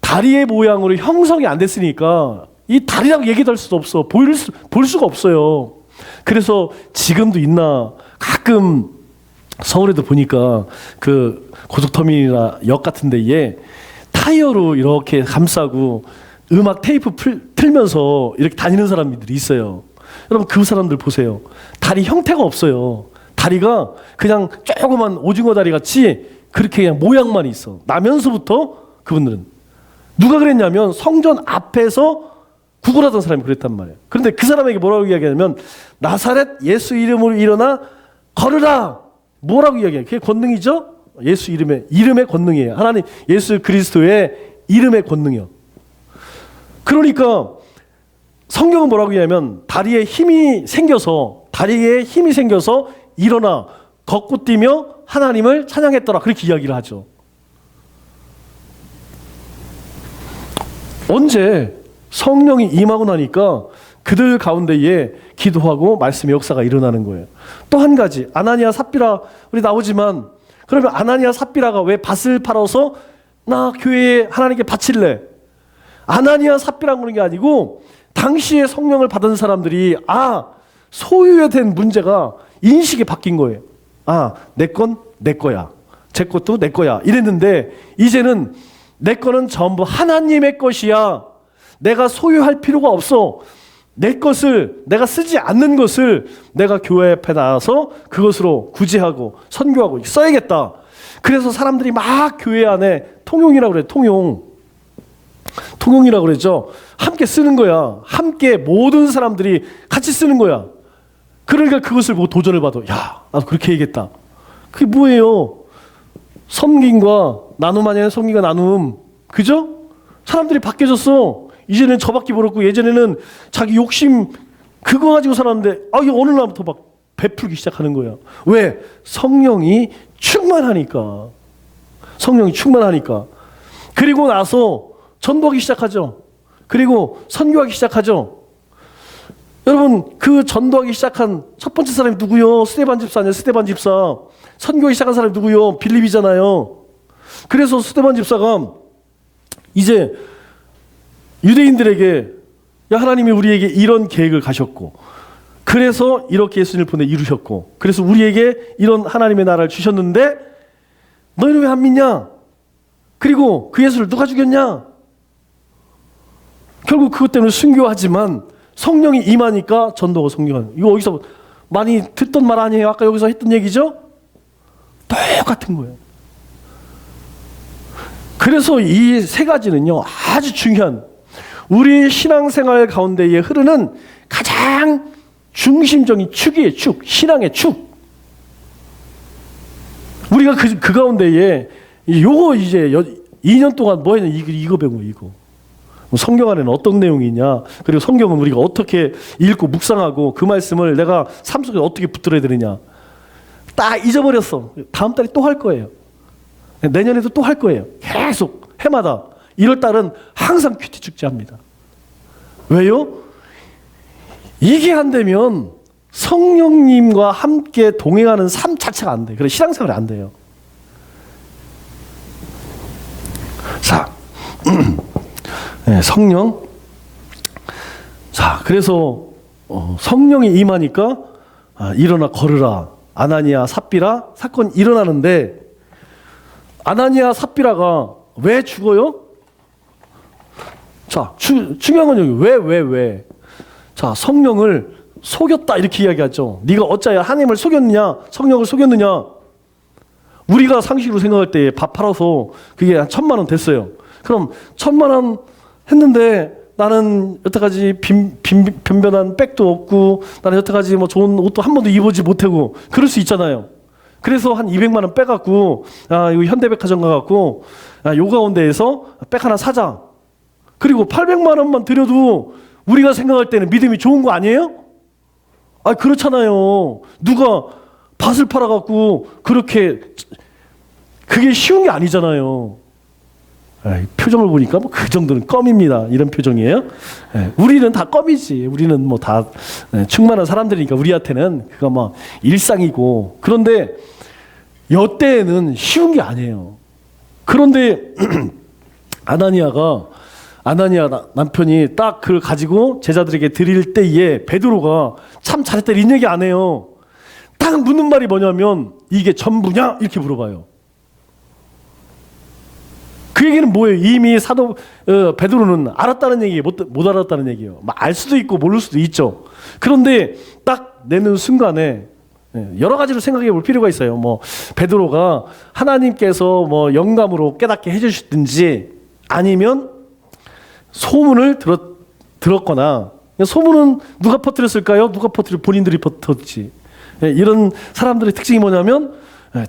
다리의 모양으로 형성이 안 됐으니까 이 다리라고 얘기도 할 수도 없어. 볼 수가 없어요. 그래서 지금도 있나 가끔 서울에도 보니까 그 고속터미널이나 역 같은 데에 타이어로 이렇게 감싸고 음악 테이프 틀면서 이렇게 다니는 사람들이 있어요. 여러분 그 사람들 보세요. 다리 형태가 없어요. 다리가 그냥 조그만 오징어 다리 같이 그렇게 그냥 모양만 있어. 나면서부터 그분들은 누가 그랬냐면 성전 앞에서 구걸하던 사람이 그랬단 말이에요. 그런데 그 사람에게 뭐라고 이야기하냐면 나사렛 예수 이름으로 일어나 걸으라. 뭐라고 이야기해요? 그게 권능이죠? 예수 이름의 권능이에요. 하나님 예수 그리스도의 이름의 권능이요. 그러니까 성경은 뭐라고 이야기하면 다리에 힘이 생겨서 일어나 걷고 뛰며 하나님을 찬양했더라. 그렇게 이야기를 하죠. 언제 성령이 임하고 나니까 그들 가운데에 기도하고 말씀의 역사가 일어나는 거예요. 또 한 가지 아나니아 삽비라 우리 나오지만 그러면 아나니아 삽비라가 왜 밭을 팔아서 나 교회에 하나님께 바칠래? 아나니아 삽비라는 그런 게 아니고 당시에 성령을 받은 사람들이 소유에 된 문제가 인식이 바뀐 거예요. 내 건 내 거야. 제 것도 내 거야. 이랬는데 이제는 내 거는 전부 하나님의 것이야. 내가 소유할 필요가 없어. 내 것을 내가 쓰지 않는 것을 내가 교회 앞에 나와서 그것으로 구제하고 선교하고 써야겠다. 그래서 사람들이 막 교회 안에 통용이라고 그래. 통용이라고 그러죠. 함께 쓰는 거야. 함께 모든 사람들이 같이 쓰는 거야. 그러니까 그것을 보고 도전을 받아. 야, 나도 그렇게 해야겠다. 그게 뭐예요? 섬김과 나눔 아니에요? 섬김과 나눔. 그죠? 사람들이 바뀌어졌어. 이제는 저밖에 모르고 예전에는 자기 욕심 그거 가지고 살았는데 이거 어느 날부터 막 베풀기 시작하는 거야. 왜? 성령이 충만하니까. 그리고 나서 전도하기 시작하죠. 그리고 선교하기 시작하죠. 여러분 그 전도하기 시작한 첫 번째 사람이 누구요? 스데반 집사 아니에요? 스데반 집사. 선교하기 시작한 사람이 누구요? 빌립이잖아요. 그래서 스데반 집사가 이제 유대인들에게 야 하나님이 우리에게 이런 계획을 가셨고 그래서 이렇게 예수님을 보내 이루셨고 그래서 우리에게 이런 하나님의 나라를 주셨는데 너희는 왜 안 믿냐? 그리고 그 예수를 누가 죽였냐? 결국 그것 때문에 순교하지만 성령이 임하니까 전도가 성령하는. 이거 어디서 많이 듣던 말 아니에요? 아까 여기서 했던 얘기죠? 똑같은 거예요. 그래서 이 세 가지는요, 아주 중요한, 우리 신앙생활 가운데에 흐르는 가장 중심적인 축이에요. 축. 신앙의 축. 우리가 그 가운데에 요거 이제 2년 동안 뭐 했냐, 이거 배우고 이거. 성경 안에는 어떤 내용이 있냐, 그리고 성경은 우리가 어떻게 읽고 묵상하고 그 말씀을 내가 삶 속에 어떻게 붙들어야 되느냐. 딱 잊어버렸어. 다음 달에 또 할 거예요. 내년에도 또 할 거예요. 계속 해마다 1월 달은 항상 큐티 축제합니다. 왜요? 이게 안 되면 성령님과 함께 동행하는 삶 자체가 안 돼요. 그래서 신앙생활이 안 돼요. 자, 네, 성령. 자, 그래서 성령이 임하니까 일어나 걸으라. 아나니아 삽비라 사건이 일어나는데, 아나니아 삽비라가 왜 죽어요? 자, 중요한 건 여기 왜? 자, 성령을 속였다 이렇게 이야기하죠. 네가 어찌하여 하나님을 속였느냐, 성령을 속였느냐. 우리가 상식으로 생각할 때 밥 팔아서 그게 한 1,000만 원 됐어요. 그럼 1,000만 원 했는데 나는 여태까지 변변한 백도 없고, 나는 여태까지 뭐 좋은 옷도 한 번도 입어보지 못하고, 그럴 수 있잖아요. 그래서 한 200만 원 빼갖고, 이거 현대백화점 가갖고, 요 가운데에서 백 하나 사자. 그리고 800만 원만 들여도 우리가 생각할 때는 믿음이 좋은 거 아니에요? 그렇잖아요. 누가 밭을 팔아갖고 그렇게, 그게 쉬운 게 아니잖아요. 표정을 보니까 뭐 그 정도는 껌입니다. 이런 표정이에요. 우리는 다 껌이지. 우리는 뭐 다 충만한 사람들이니까 우리한테는 그거 뭐 일상이고. 그런데 여태에는 쉬운 게 아니에요. 그런데 아나니아 남편이 딱 그걸 가지고 제자들에게 드릴 때에 베드로가 참 잘했다 이런 얘기 안 해요. 딱 묻는 말이 뭐냐면, 이게 전부냐? 이렇게 물어봐요. 그 얘기는 뭐예요? 이미 사도 베드로는 알았다는 얘기예요? 못 알았다는 얘기예요? 알 수도 있고 모를 수도 있죠. 그런데 딱 내는 순간에 여러 가지로 생각해 볼 필요가 있어요. 뭐 베드로가 하나님께서 뭐 영감으로 깨닫게 해주시든지, 아니면 소문을 들었거나. 소문은 누가 퍼뜨렸을까요? 본인들이 퍼뜨렸지. 이런 사람들의 특징이 뭐냐면,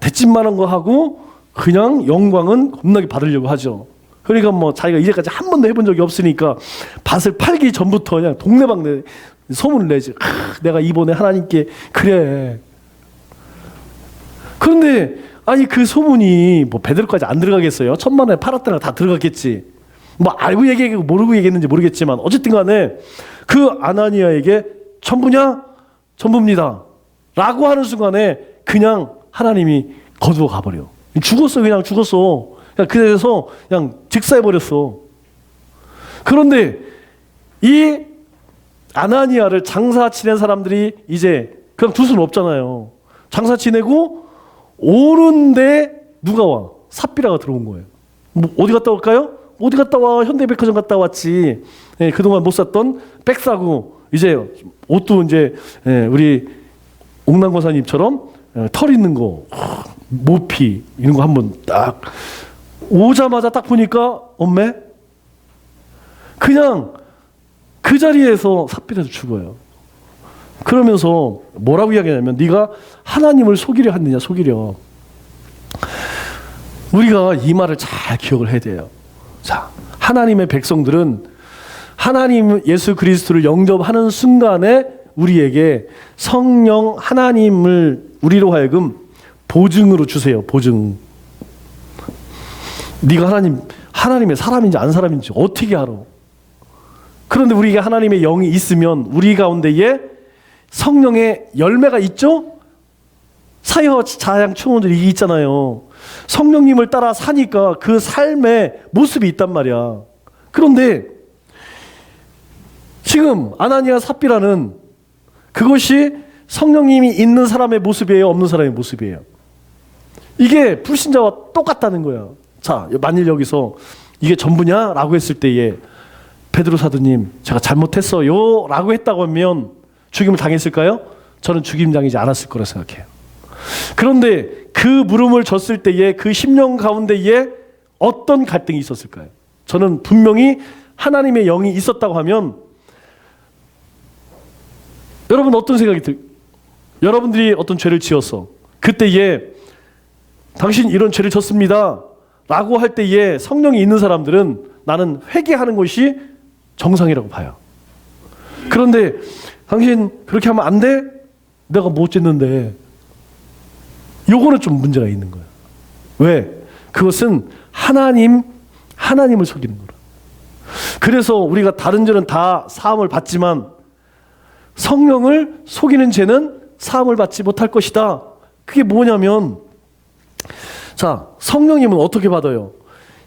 대찜만한 거 하고 그냥 영광은 겁나게 받으려고 하죠. 그러니까 뭐 자기가 이제까지 한 번도 해본 적이 없으니까 밭을 팔기 전부터 그냥 동네방네 소문을 내지. 내가 이번에 하나님께 그래. 그런데 그 소문이 뭐 베드로까지 안 들어가겠어요? 1,000만 원에 팔았다가 다 들어갔겠지. 뭐 알고 얘기하고 모르고 얘기했는지 모르겠지만, 어쨌든 간에 그 아나니아에게 전부냐? 전부입니다 라고 하는 순간에 그냥 하나님이 거두어 가버려. 그냥 죽었어. 그래서 그냥 직사해버렸어. 그런데 이 아나니아를 장사 지낸 사람들이 이제 그냥 둘 수는 없잖아요. 장사 지내고 오는데 누가 와? 삽비라가 들어온 거예요. 뭐 어디 갔다 올까요? 어디 갔다 와? 현대백화점 갔다 왔지. 그동안 못 샀던 백 사고, 이제 옷도 이제 우리 옥남권사님처럼 털 있는 거, 모피 이런 거 한번 딱 오자마자 딱 보니까 엄매 그냥 그 자리에서 삽비라도 죽어요. 그러면서 뭐라고 이야기하냐면, 네가 하나님을 속이려 했느냐, 속이려. 우리가 이 말을 잘 기억을 해야 돼요. 자, 하나님의 백성들은 하나님 예수 그리스도를 영접하는 순간에 우리에게 성령 하나님을 우리로 하여금 보증으로 주세요. 보증. 네가 하나님의 사람인지 안 사람인지 어떻게 알아? 그런데 우리가 하나님의 영이 있으면 우리 가운데에 성령의 열매가 있죠? 사여 자양 충원들이 있잖아요. 성령님을 따라 사니까 그 삶의 모습이 있단 말이야. 그런데 지금 아나니아 삽비라는 그것이 성령님이 있는 사람의 모습이에요? 없는 사람의 모습이에요? 이게 불신자와 똑같다는 거야. 자, 만일 여기서 이게 전부냐? 라고 했을 때에 베드로 사도님, 제가 잘못했어요 라고 했다고 하면 죽임을 당했을까요? 저는 죽임 당하지 않았을 거라 생각해요. 그런데 그 물음을 줬을 때에 그 심령 가운데에 어떤 갈등이 있었을까요? 저는 분명히 하나님의 영이 있었다고 하면, 여러분 어떤 생각이 여러분들이 어떤 죄를 지었어. 그때에 당신 이런 죄를 졌습니다 라고 할 때에 성령이 있는 사람들은 나는 회개하는 것이 정상이라고 봐요. 그런데 당신 그렇게 하면 안 돼? 내가 못 졌는데. 요거는 좀 문제가 있는 거예요. 왜? 그것은 하나님을 속이는 거라. 그래서 우리가 다른 죄는 다 사함을 받지만 성령을 속이는 죄는 사함을 받지 못할 것이다. 그게 뭐냐면, 자, 성령님은 어떻게 받아요?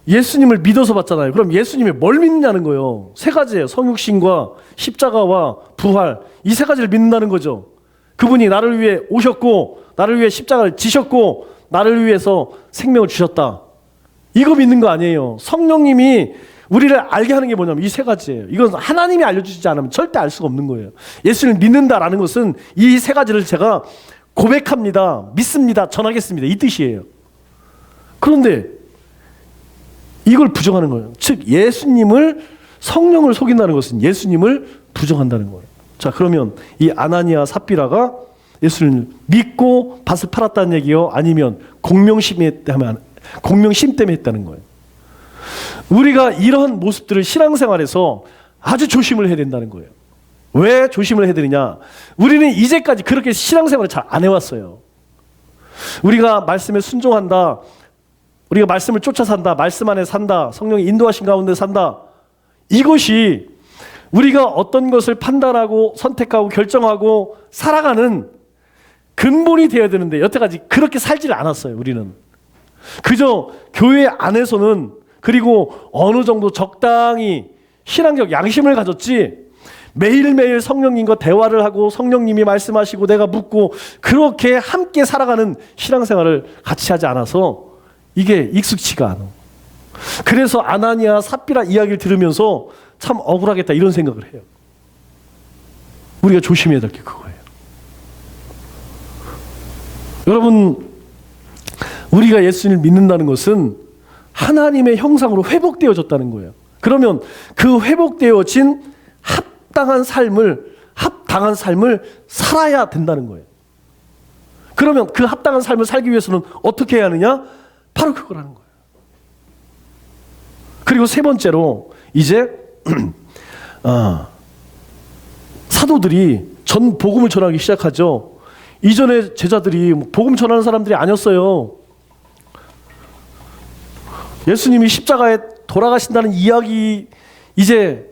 예수님을 믿어서 받잖아요. 그럼 예수님이 뭘 믿느냐는 거예요. 세 가지예요. 성육신과 십자가와 부활. 이 세 가지를 믿는다는 거죠. 그분이 나를 위해 오셨고, 나를 위해 십자가를 지셨고, 나를 위해서 생명을 주셨다. 이거 믿는 거 아니에요. 성령님이 우리를 알게 하는 게 뭐냐면 이 세 가지예요. 이건 하나님이 알려주시지 않으면 절대 알 수가 없는 거예요. 예수를 믿는다라는 것은 이 세 가지를 제가 고백합니다, 믿습니다, 전하겠습니다, 이 뜻이에요. 그런데 이걸 부정하는 거예요. 즉 예수님을, 성령을 속인다는 것은 예수님을 부정한다는 거예요. 자, 그러면 이 아나니아 삽비라가 예수를 믿고 밭을 팔았다는 얘기요? 아니면 공명심 때문에 했다는 거예요. 우리가 이런 모습들을 신앙생활에서 아주 조심을 해야 된다는 거예요. 왜 조심을 해야 되느냐? 우리는 이제까지 그렇게 신앙생활을 잘 안 해왔어요. 우리가 말씀에 순종한다, 우리가 말씀을 쫓아 산다, 말씀 안에 산다, 성령이 인도하신 가운데 산다, 이것이 우리가 어떤 것을 판단하고 선택하고 결정하고 살아가는 근본이 되어야 되는데 여태까지 그렇게 살지를 않았어요. 우리는 그저 교회 안에서는, 그리고 어느 정도 적당히 신앙적 양심을 가졌지, 매일매일 성령님과 대화를 하고 성령님이 말씀하시고 내가 묻고 그렇게 함께 살아가는 신앙생활을 같이 하지 않아서 이게 익숙치가 않아. 그래서 아나니아 삽비라 이야기를 들으면서 참 억울하겠다 이런 생각을 해요. 우리가 조심해야 될 게 그거예요. 여러분, 우리가 예수님을 믿는다는 것은 하나님의 형상으로 회복되어졌다는 거예요. 그러면 그 회복되어진 합당한 삶을 살아야 된다는 거예요. 그러면 그 합당한 삶을 살기 위해서는 어떻게 해야 하느냐? 바로 그걸 하는 거예요. 그리고 세 번째로 이제 사도들이 전 복음을 전하기 시작하죠. 이전에 제자들이 복음 전하는 사람들이 아니었어요. 예수님이 십자가에 돌아가신다는 이야기, 이제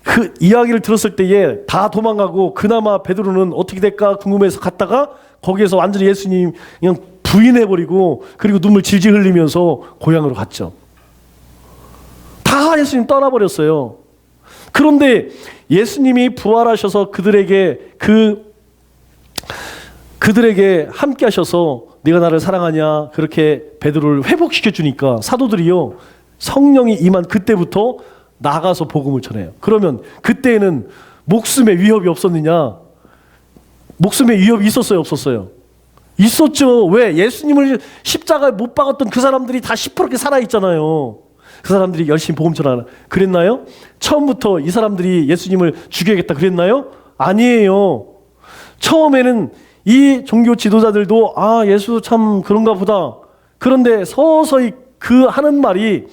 그 이야기를 들었을 때에 다 도망가고, 그나마 베드로는 어떻게 될까 궁금해서 갔다가 거기에서 완전히 예수님 그냥 부인해버리고, 그리고 눈물 질질 흘리면서 고향으로 갔죠. 다 예수님 떠나버렸어요. 그런데 예수님이 부활하셔서 그들에게 함께 하셔서 네가 나를 사랑하냐, 그렇게 베드로를 회복시켜 주니까 사도들이요, 성령이 임한 그때부터 나가서 복음을 전해요. 그러면 그때는 목숨의 위협이 없었느냐? 목숨의 위협이 있었어요, 없었어요? 있었죠. 왜? 예수님을 십자가에 못 박았던 그 사람들이 다 시퍼렇게 살아있잖아요. 그 사람들이 열심히 복음 전하나 그랬나요? 처음부터 이 사람들이 예수님을 죽여야겠다 그랬나요? 아니에요. 처음에는 이 종교 지도자들도 예수 참 그런가 보다. 그런데 서서히 그 하는 말이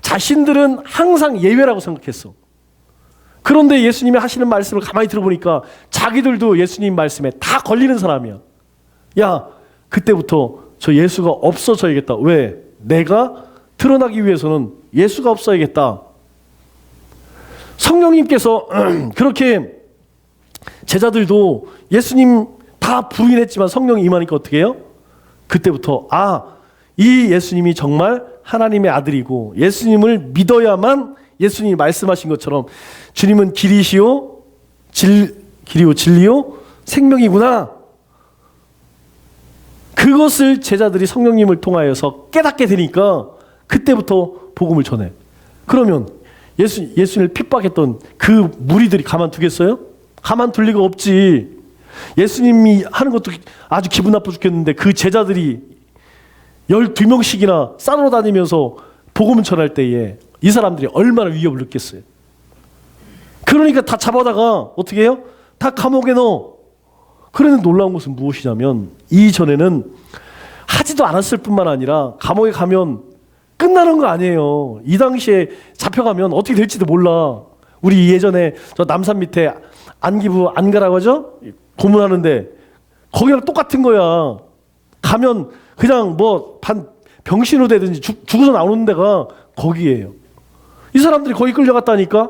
자신들은 항상 예외라고 생각했어. 그런데 예수님이 하시는 말씀을 가만히 들어보니까 자기들도 예수님 말씀에 다 걸리는 사람이야. 야, 그때부터 저 예수가 없어져야겠다. 왜? 내가 드러나기 위해서는 예수가 없어야겠다. 성령님께서 그렇게 제자들도 예수님 다 부인했지만 성령이 임하니까 어떻게 해요? 그때부터 이 예수님이 정말 하나님의 아들이고 예수님을 믿어야만 예수님이 말씀하신 것처럼 주님은 길이시요 길이요 진리요 생명이구나. 그것을 제자들이 성령님을 통하여서 깨닫게 되니까 그때부터 복음을 전해. 그러면 예수님을 핍박했던 그 무리들이 가만두겠어요? 가만둘 리가 없지. 예수님이 하는 것도 아주 기분 나빠 죽겠는데 그 제자들이 12명씩이나 싸러 다니면서 복음을 전할 때에 이 사람들이 얼마나 위협을 느꼈어요. 그러니까 다 잡아다가 어떻게 해요? 다 감옥에 넣어. 그런데 놀라운 것은 무엇이냐면 이전에는 하지도 않았을 뿐만 아니라 감옥에 가면 끝나는 거 아니에요. 이 당시에 잡혀가면 어떻게 될지도 몰라. 우리 예전에 저 남산 밑에 안기부 안가라고 하죠? 고문하는데 거기랑 똑같은 거야. 가면 그냥 뭐 병신으로 되든지 죽어서 나오는 데가 거기예요. 이 사람들이 거기 끌려갔다니까.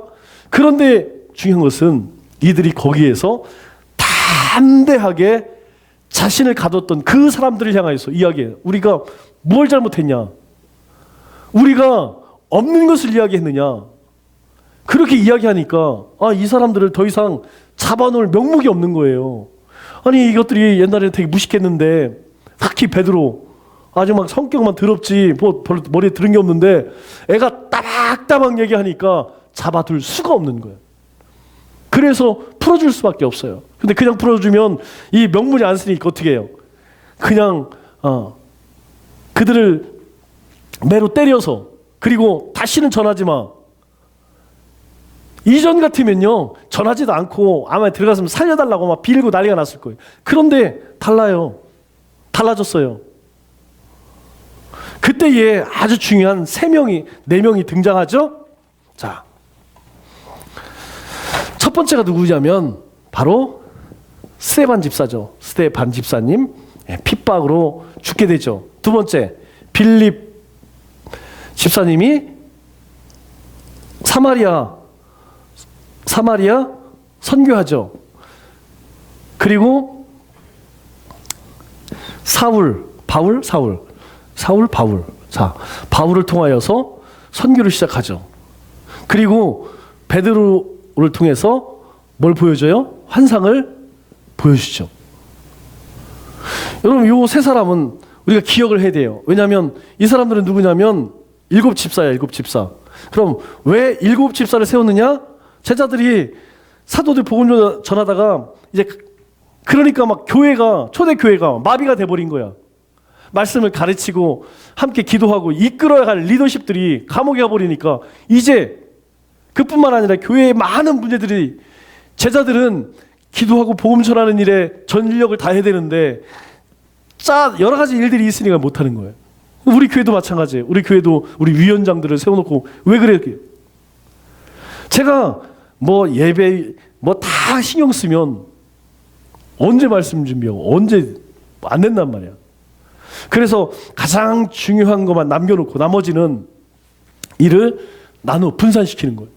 그런데 중요한 것은 이들이 거기에서 담대하게 자신을 가뒀던 그 사람들을 향해서 이야기해요. 우리가 뭘 잘못했냐? 우리가 없는 것을 이야기했느냐? 그렇게 이야기하니까 이 사람들을 더 이상 잡아놓을 명목이 없는 거예요. 아니 이것들이 옛날에 되게 무식했는데 특히 베드로 아주 막 성격만 더럽지 뭐 머리에 들은 게 없는데 애가 따박따박 얘기하니까 잡아둘 수가 없는 거예요. 그래서 풀어줄 수밖에 없어요. 근데 그냥 풀어주면 이 명분이 안 쓰니까 어떻게 해요? 그냥 그들을 매로 때려서 그리고 다시는 전하지 마. 이전 같으면요 전하지도 않고 아마 들어가서 살려달라고 막 빌고 난리가 났을 거예요. 그런데 달라요. 달라졌어요. 그때에 아주 중요한 4명이 등장하죠. 자, 첫 번째가 누구냐면 바로 스데반 집사죠. 스데반 집사님 핍박으로 죽게 되죠. 두 번째 빌립 집사님이 사마리아 선교하죠. 그리고 바울. 자, 바울을 통하여서 선교를 시작하죠. 그리고 베드로를 통해서 뭘 보여줘요? 환상을 보여주죠. 여러분, 이 세 사람은 우리가 기억을 해야 돼요. 왜냐하면 이 사람들은 누구냐면 7집사야, 7집사. 그럼 왜 7집사를 세웠느냐? 제자들이 사도들 복음 전하다가 이제 그러니까 막 초대 교회가 마비가 돼버린 거야. 말씀을 가르치고 함께 기도하고 이끌어야 할 리더십들이 감옥에 가버리니까 이제 그뿐만 아니라 교회에 많은 문제들이 제자들은 기도하고 복음 전하는 일에 전력을 다해야 되는데 여러 가지 일들이 있으니까 못하는 거예요. 우리 교회도 마찬가지예요. 우리 교회도 우리 위원장들을 세워놓고 왜 그래요? 제가 뭐 예배 다 신경 쓰면 언제 말씀 준비하고 언제 안 된단 말이야. 그래서 가장 중요한 것만 남겨놓고 나머지는 일을 나눠 분산시키는 거예요.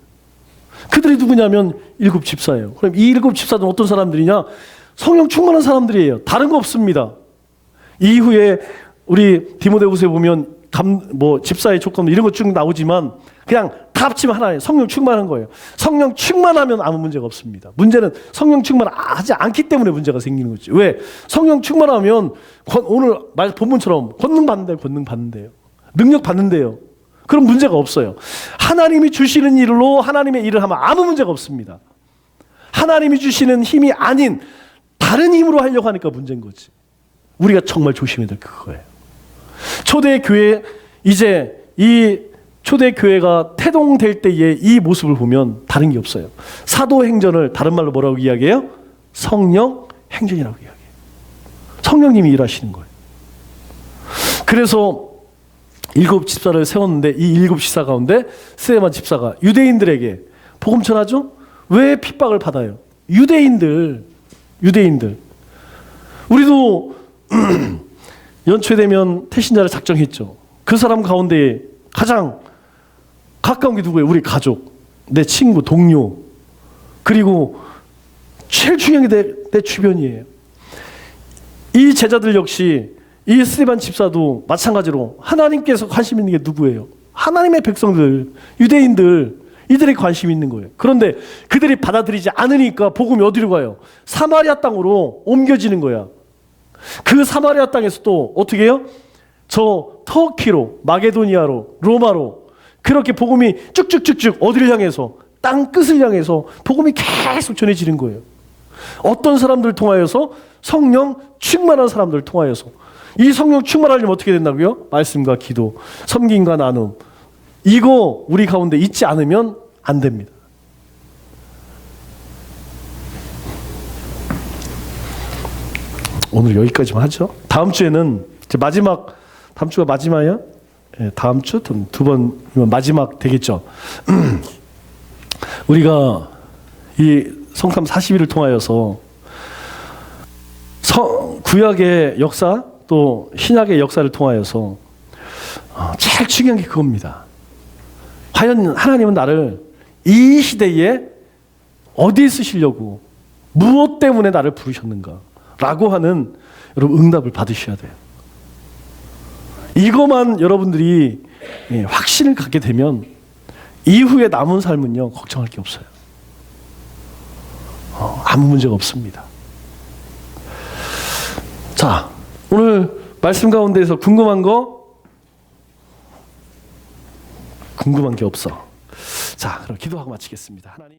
그들이 누구냐면 7집사예요. 그럼 이 7집사들은 어떤 사람들이냐? 성령 충만한 사람들이에요. 다른 거 없습니다. 이후에 우리 디모데후서에 보면 집사의 조건 이런 거 쭉 나오지만 그냥 다 합치면 하나예요. 성령 충만한 거예요. 성령 충만하면 아무 문제가 없습니다. 문제는 성령 충만하지 않기 때문에 문제가 생기는 거죠. 왜? 성령 충만하면 오늘 본문처럼 권능 받는데요. 능력 받는데요. 그런 문제가 없어요. 하나님이 주시는 일로 하나님의 일을 하면 아무 문제가 없습니다. 하나님이 주시는 힘이 아닌 다른 힘으로 하려고 하니까 문제인 거지. 우리가 정말 조심해야 될 그거예요. 초대교회 이제 이 초대교회가 태동될 때의 이 모습을 보면 다른 게 없어요. 사도행전을 다른 말로 뭐라고 이야기해요? 성령 행전이라고 이야기해요. 성령님이 일하시는 거예요. 그래서 7집사를 세웠는데 이 7집사 가운데 스데반 집사가 유대인들에게 복음 전하죠? 왜 핍박을 받아요? 유대인들 우리도 연초에 되면 태신자를 작정했죠. 그 사람 가운데 가장 가까운 게 누구예요? 우리 가족, 내 친구, 동료, 그리고 제일 중요한 게 내 주변이에요. 이 제자들 역시 이 스데반 집사도 마찬가지로 하나님께서 관심 있는 게 누구예요? 하나님의 백성들, 유대인들, 이들이 관심 있는 거예요. 그런데 그들이 받아들이지 않으니까 복음이 어디로 가요? 사마리아 땅으로 옮겨지는 거야. 그 사마리아 땅에서 또 어떻게 해요? 저 터키로, 마게도니아로, 로마로 그렇게 복음이 쭉쭉쭉쭉 어디를 향해서? 땅 끝을 향해서 복음이 계속 전해지는 거예요. 어떤 사람들을 통하여서? 성령 충만한 사람들을 통하여서. 이 성령 충만하려면 어떻게 된다고요? 말씀과 기도, 섬김과 나눔. 이거 우리 가운데 있지 않으면 안 됩니다. 오늘 여기까지만 하죠. 다음 주에는 이제 마지막, 다음 주가 마지막이야? 네, 다음 주 두 번이면 마지막 되겠죠. 우리가 이 성탐 40일을 통하여서 구약의 역사 또 신약의 역사를 통하여서 제일 중요한 게 그겁니다. 과연 하나님은 나를 이 시대에 어디에 쓰시려고 무엇 때문에 나를 부르셨는가 라고 하는 여러분 응답을 받으셔야 돼요. 이것만 여러분들이 확신을 갖게 되면 이후에 남은 삶은요 걱정할 게 없어요. 아무 문제가 없습니다. 자, 오늘 말씀 가운데에서 궁금한 게 없어. 자, 그럼 기도하고 마치겠습니다. 하나님.